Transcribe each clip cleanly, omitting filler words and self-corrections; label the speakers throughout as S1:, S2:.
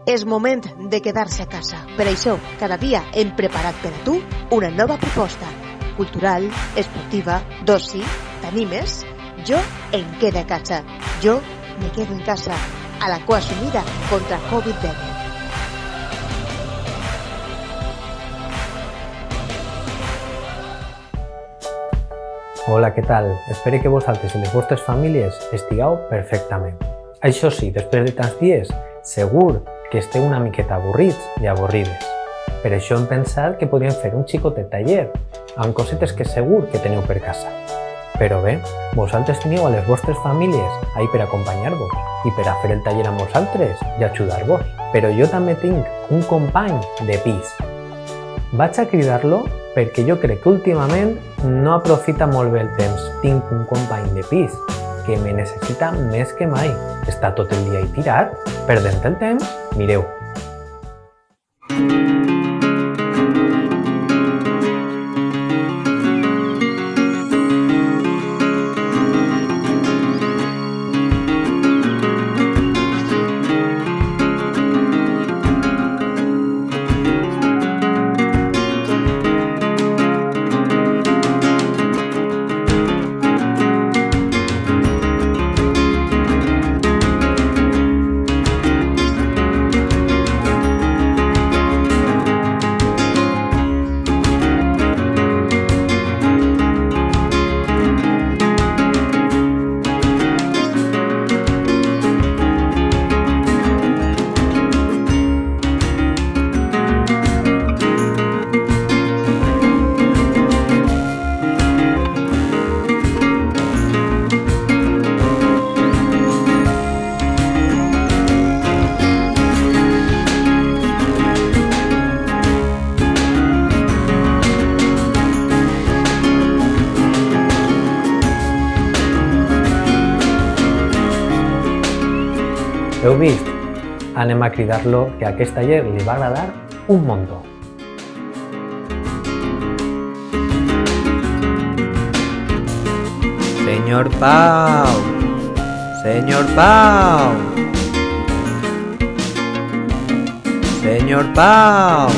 S1: És moment de quedar-se a casa. Per això, cada dia hem preparat per a tu una nova proposta. Cultural, esportiva, d'oci, t'animes? Jo em quedo a casa. Jo me quedo en casa. A la cua sumida contra Covid-19.
S2: Hola, què tal? Espero que vosaltres i les vostres famílies estigueu perfectament. Això sí, després de tants dies, segur que esteu una miqueta avorrits i avorrides. Per això hem pensat que podríem fer un xicotet taller amb cosetes que segur que teniu per casa. Però bé, vosaltres teniu a les vostres famílies ahí per acompanyar-vos i per a fer el taller amb vosaltres i ajudar-vos. Però jo també tinc un company de pis. Vaig a cridar-lo perquè jo crec que últimament no aprofita molt bé el temps. Tinc un company de pis que me necessita més que mai. Està tot el dia ahí tirat, perdent el temps. Mireu. Heu vist? Anem a cridar-lo, que a aquest taller li va agradar un muntó.
S3: Señor Pau, señor Pau, señor Pau.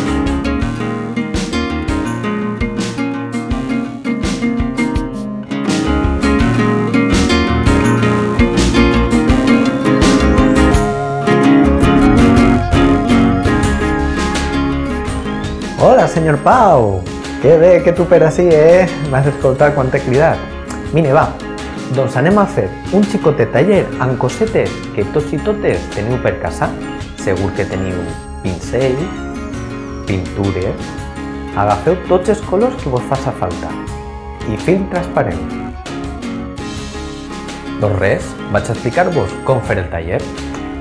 S2: Hola, senyor Pau! Que bé que tu per ací, Vas escoltar quan t'he cridat. Mira, va, doncs anem a fer un xicotet taller amb cosetes que tots i totes teniu per casa. Segur que teniu pincell, pintures. Agafeu tots els colors que vos faça falta i film transparent. Doncs res, vaig a explicar-vos com fer el taller.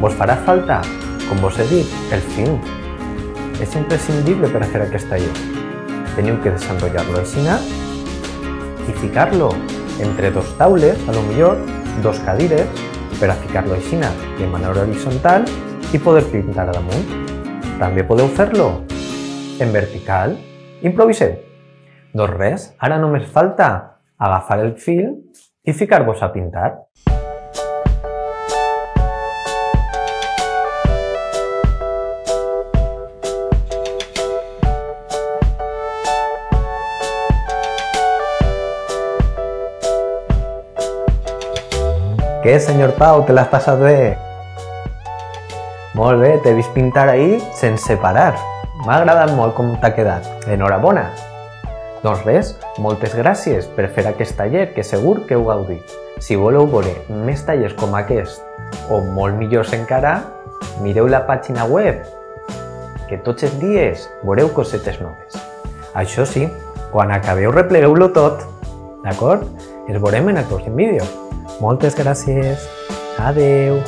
S2: Vos farà falta, com vos he dit, el film. És imprescindible per a fer aquest taller. Teniu que desenrotllar-lo així i ficar-lo entre dos taules, a lo millor dos cadires, per a ficar-lo així de manera horitzontal i poder pintar damunt. També podeu fer-lo en vertical. Improviseu. Doncs res, ara només falta agafar el fil i ficar-vos a pintar. Què, senyor Pau, te l'has passat bé? Molt bé, t'he vist pintar ahí sense parar. M'ha agradat molt com t'ha quedat. Enhorabona! Doncs res, moltes gràcies per fer aquest taller, que segur que heu gaudit. Si voleu veure més tallers com aquest, o molt millors encara, mireu la pàgina web, que tots els dies veureu cosetes noves. Això sí, quan acabeu replegueu-lo tot, d'acord? Ens veurem en el pròxim vídeo. Moltes gràcies. Adeu.